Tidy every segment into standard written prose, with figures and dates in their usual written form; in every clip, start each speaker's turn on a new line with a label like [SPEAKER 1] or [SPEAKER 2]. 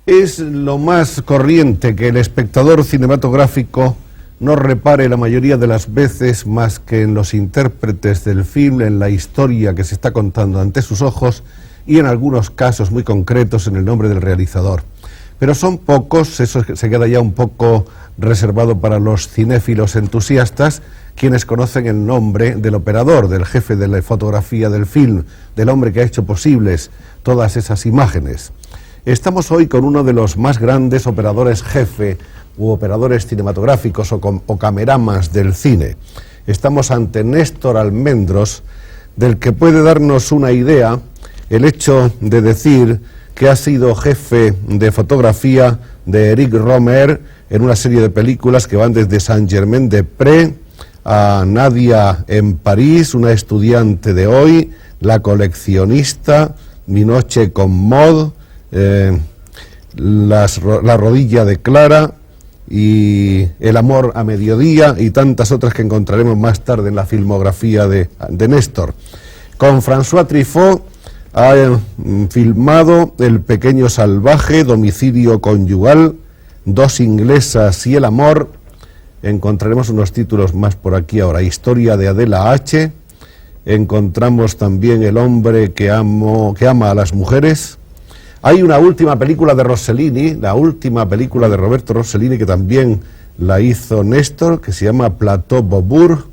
[SPEAKER 1] Es lo más corriente que el espectador cinematográfico no repare la mayoría de las veces más que en los intérpretes del film, en la historia que se está contando ante sus ojos y en algunos casos muy concretos en el nombre del realizador. Pero son pocos, eso se queda ya un poco reservado para los cinéfilos entusiastas, quienes conocen el nombre del operador, del jefe de la fotografía del film, del hombre que ha hecho posibles todas esas imágenes. Estamos hoy con uno de los más grandes operadores jefe u operadores cinematográficos o cameramas del cine. Estamos ante Néstor Almendros, del que puede darnos una idea el hecho de decir que ha sido jefe de fotografía de Eric Rohmer en una serie de películas que van desde Saint-Germain-des-Prés a Nadia en París, una estudiante de hoy, La coleccionista, Mi noche con Maud, La rodilla de Clara y El amor a mediodía y tantas otras que encontraremos más tarde en la filmografía de Néstor. Con François Truffaut ha filmado El pequeño salvaje, Domicilio conyugal, Dos inglesas y El amor. Encontraremos unos títulos más por aquí ahora. Historia de Adela H. Encontramos también El hombre que ama a las mujeres. Hay una última película de Rossellini, la última película de Roberto Rossellini, que también la hizo Néstor, que se llama Plateau Beaubourg.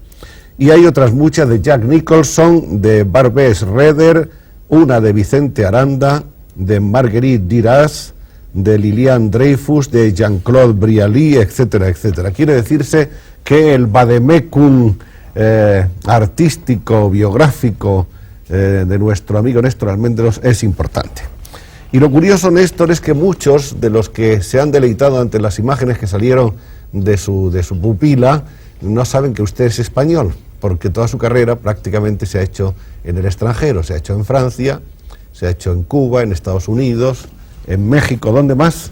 [SPEAKER 1] Y hay otras muchas de Jack Nicholson, de Barbet Schroeder, una de Vicente Aranda, de Marguerite Duras, de Liliane Dreyfus, de Jean-Claude Brialy, etcétera, etcétera. Quiere decirse que el vademecum artístico, biográfico de nuestro amigo Néstor Almendros es importante. Y lo curioso, Néstor, es que muchos de los que se han deleitado ante las imágenes que salieron de su pupila no saben que usted es español, porque toda su carrera prácticamente se ha hecho en el extranjero, se ha hecho en Francia, se ha hecho en Cuba, en Estados Unidos, en México. ¿Dónde más?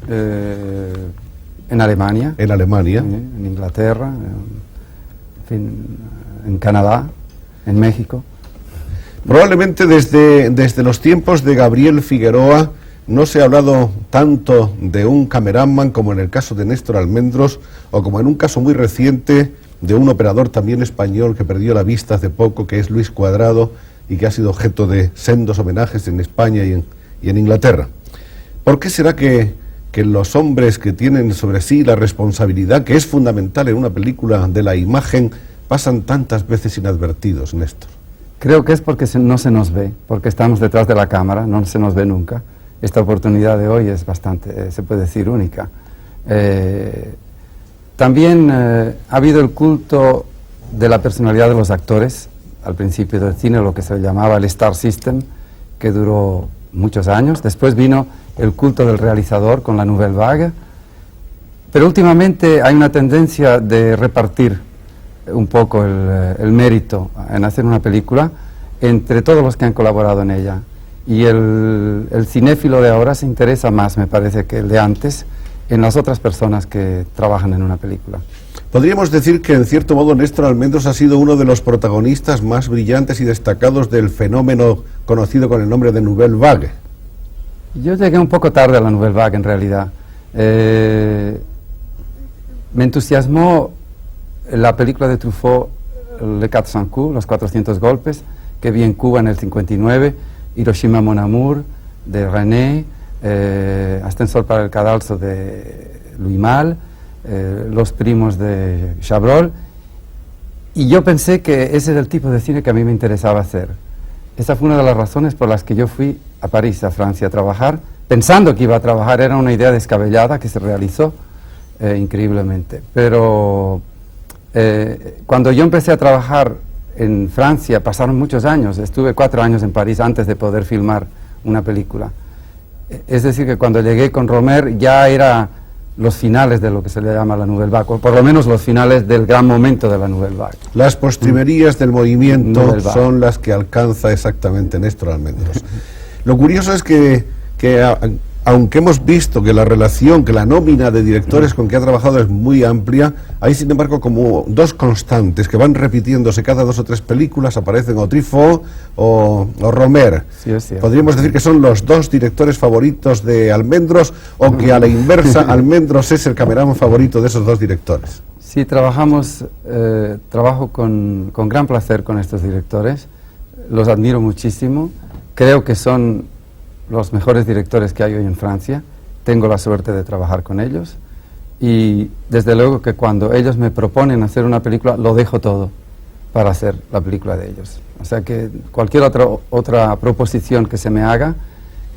[SPEAKER 2] En Alemania.
[SPEAKER 1] En Alemania.
[SPEAKER 2] En Inglaterra, en Canadá, en México.
[SPEAKER 1] Probablemente desde los tiempos de Gabriel Figueroa no se ha hablado tanto de un cameraman como en el caso de Néstor Almendros, o como en un caso muy reciente de un operador también español que perdió la vista hace poco, que es Luis Cuadrado, y que ha sido objeto de sendos homenajes en España y en Inglaterra. ¿Por qué será que los hombres que tienen sobre sí la responsabilidad, que es fundamental en una película, de la imagen, pasan tantas veces inadvertidos, Néstor?
[SPEAKER 2] Creo que es porque no se nos ve, porque estamos detrás de la cámara, no se nos ve nunca. Esta oportunidad de hoy es bastante, se puede decir, única. También ha habido el culto de la personalidad de los actores, al principio del cine, lo que se llamaba el Star System, que duró muchos años. Después vino el culto del realizador con la Nouvelle Vague, pero últimamente hay una tendencia de repartir un poco el mérito en hacer una película entre todos los que han colaborado en ella. Y el cinéfilo de ahora se interesa más, me parece, que el de antes, en las otras personas que trabajan en una película.
[SPEAKER 1] Podríamos decir que, en cierto modo, Néstor Almendros ha sido uno de los protagonistas más brillantes y destacados del fenómeno conocido con el nombre de Nouvelle Vague.
[SPEAKER 2] Yo llegué un poco tarde a la Nouvelle Vague, en realidad. Me entusiasmó la película de Truffaut, Les 400 coups, Los 400 golpes, que vi en Cuba en el 59, Hiroshima Mon Amour, de René, Ascensor para el cadalso de Louis Malle, Los primos de Chabrol, y yo pensé que ese era el tipo de cine que a mí me interesaba hacer. Esa fue una de las razones por las que yo fui a París, a Francia, a trabajar, pensando que iba a trabajar. Era una idea descabellada que se realizó increíblemente, pero cuando yo empecé a trabajar en Francia, pasaron muchos años. Estuve 4 años en París antes de poder filmar una película. Es decir, que cuando llegué con Rohmer ya era los finales de lo que se le llama la Nouvelle Vague, o por lo menos los finales del gran momento de la Nouvelle Vague.
[SPEAKER 1] Las postrimerías del movimiento son las que alcanza exactamente Néstor Almendros. Lo curioso es que aunque hemos visto que la relación, que la nómina de directores con que ha trabajado es muy amplia, hay sin embargo como dos constantes que van repitiéndose cada 2 o 3 películas, aparecen o Truffaut o Romer.
[SPEAKER 2] Sí, es cierto.
[SPEAKER 1] ¿Podríamos decir que son los 2 directores favoritos de Almendros o que a la inversa Almendros es el cameraman favorito de esos 2 directores?
[SPEAKER 2] Sí, trabajo con gran placer con estos directores, los admiro muchísimo, creo que son los mejores directores que hay hoy en Francia, tengo la suerte de trabajar con ellos y desde luego que cuando ellos me proponen hacer una película lo dejo todo para hacer la película de ellos. O sea que cualquier otra proposición que se me haga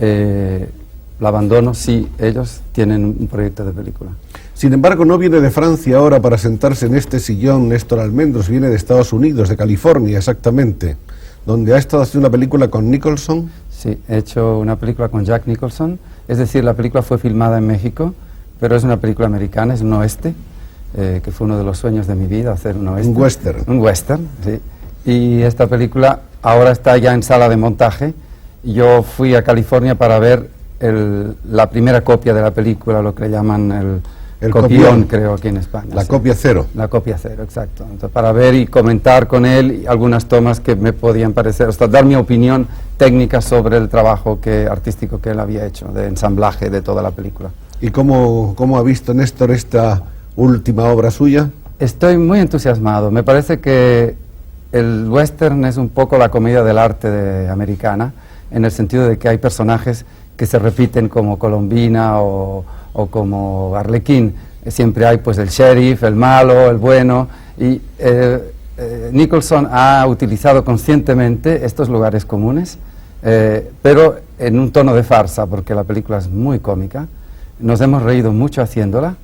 [SPEAKER 2] la abandono si ellos tienen un proyecto de película.
[SPEAKER 1] Sin embargo, no viene de Francia ahora para sentarse en este sillón Néstor Almendros, viene de Estados Unidos, de California exactamente, donde ha estado haciendo una película con Nicholson.
[SPEAKER 2] Sí, he hecho una película con Jack Nicholson, es decir, la película fue filmada en México, pero es una película americana, es un oeste, que fue uno de los sueños de mi vida, hacer un oeste.
[SPEAKER 1] Un western.
[SPEAKER 2] Un western, sí. Y esta película ahora está ya en sala de montaje. Yo fui a California para ver la primera copia de la película, lo que le llaman el copión, creo, aquí en España.
[SPEAKER 1] La copia cero.
[SPEAKER 2] La copia cero, exacto. Entonces, para ver y comentar con él algunas tomas que me podían parecer, hasta dar mi opinión técnica sobre el trabajo artístico que él había hecho, de ensamblaje de toda la película.
[SPEAKER 1] ¿Y cómo ha visto Néstor esta última obra suya?
[SPEAKER 2] Estoy muy entusiasmado. Me parece que el western es un poco la comedia del arte americana, en el sentido de que hay personajes que se repiten como Colombina o como Arlequín. Siempre hay pues el sheriff, el malo, el bueno, y Nicholson ha utilizado conscientemente estos lugares comunes, pero en un tono de farsa, porque la película es muy cómica. Nos hemos reído mucho haciéndola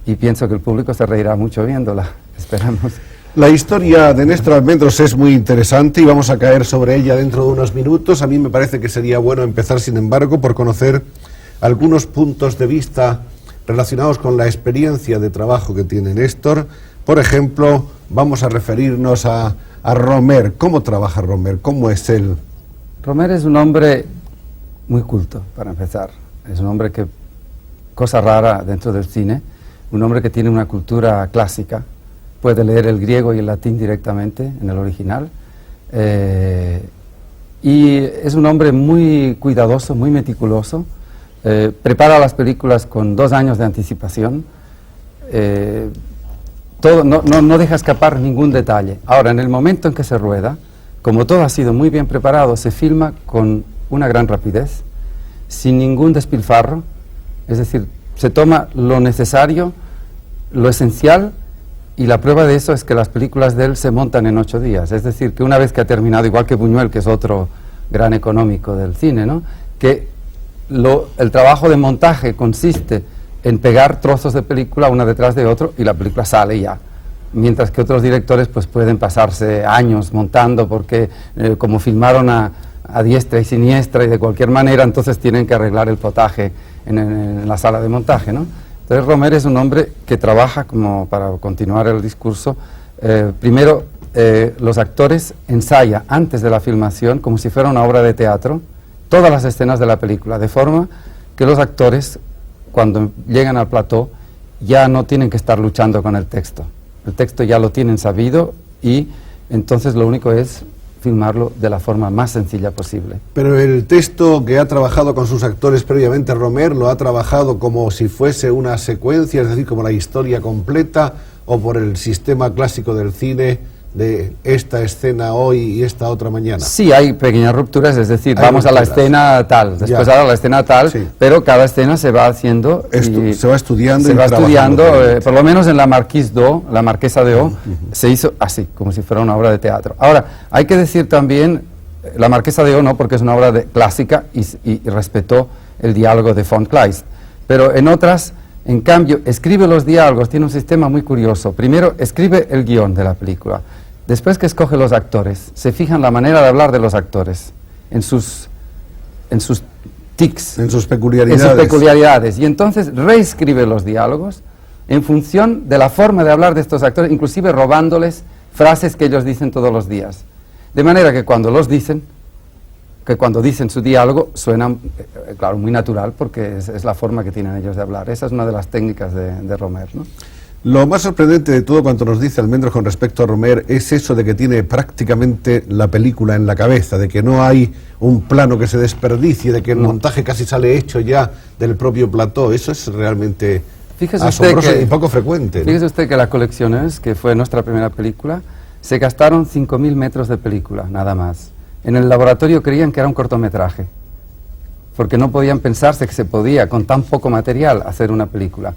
[SPEAKER 2] y pienso que el público se reirá mucho viéndola, esperamos.
[SPEAKER 1] La historia de Néstor Almendros es muy interesante y vamos a caer sobre ella dentro de unos minutos. A mí me parece que sería bueno empezar, sin embargo, por conocer algunos puntos de vista relacionados con la experiencia de trabajo que tiene Néstor. Por ejemplo, vamos a referirnos a Romer. ¿Cómo trabaja Romer? ¿Cómo es él?
[SPEAKER 2] Romer es un hombre muy culto, para empezar. Es un hombre que, cosa rara dentro del cine, un hombre que tiene una cultura clásica, puede leer el griego y el latín directamente en el original, y es un hombre muy cuidadoso, muy meticuloso. Prepara las películas con 2 años de anticipación, no deja escapar ningún detalle. Ahora, en el momento en que se rueda, como todo ha sido muy bien preparado, se filma con una gran rapidez, sin ningún despilfarro, es decir, se toma lo necesario, lo esencial, y la prueba de eso es que las películas de él se montan en 8 días, es decir, que una vez que ha terminado, igual que Buñuel, que es otro gran económico del cine, ¿no?, que el trabajo de montaje consiste en pegar trozos de película una detrás de otro y la película sale ya, mientras que otros directores pues pueden pasarse años montando porque como filmaron a diestra y siniestra y de cualquier manera, entonces tienen que arreglar el potaje en la sala de montaje, ¿no? Entonces Romer es un hombre que trabaja, como para continuar el discurso, primero los actores ensayan antes de la filmación como si fuera una obra de teatro todas las escenas de la película, de forma que los actores, cuando llegan al plató, ya no tienen que estar luchando con el texto ya lo tienen sabido y entonces lo único es filmarlo de la forma más sencilla posible.
[SPEAKER 1] Pero el texto que ha trabajado con sus actores previamente, Romer, ¿lo ha trabajado como si fuese una secuencia, es decir, como la historia completa, o por el sistema clásico del cine de esta escena hoy y esta otra mañana?
[SPEAKER 2] Sí, hay pequeñas rupturas, es decir, vamos a la escena tal, después a la escena tal, sí, pero cada escena se va haciendo
[SPEAKER 1] se va estudiando.
[SPEAKER 2] Se va estudiando, por lo menos en la Marquise d'O, la Marquesa de O, se hizo así, como si fuera una obra de teatro. Ahora, hay que decir también, la Marquesa de O no, porque es una obra clásica y respetó el diálogo de von Kleist, pero en otras, en cambio, escribe los diálogos, tiene un sistema muy curioso. Primero, escribe el guión de la película. Después que escoge los actores, se fija en la manera de hablar de los actores, en sus tics,
[SPEAKER 1] en sus peculiaridades.
[SPEAKER 2] Y entonces reescribe los diálogos en función de la forma de hablar de estos actores, inclusive robándoles frases que ellos dicen todos los días. De manera que cuando los dicen, que cuando dicen su diálogo suena, claro, muy natural, porque es la forma que tienen ellos de hablar. Esa es una de las técnicas de Romer, ¿no?
[SPEAKER 1] Lo más sorprendente de todo cuanto nos dice Almendros con respecto a Romer es eso de que tiene prácticamente la película en la cabeza, de que no hay un plano que se desperdicie, de que el montaje casi sale hecho ya del propio plató. Eso es realmente asombroso y poco frecuente, ¿no?
[SPEAKER 2] Fíjese usted que La Colecciones, que fue nuestra primera película, se gastaron 5.000 metros de película, nada más. En el laboratorio creían que era un cortometraje, porque no podían pensarse que se podía, con tan poco material, hacer una película.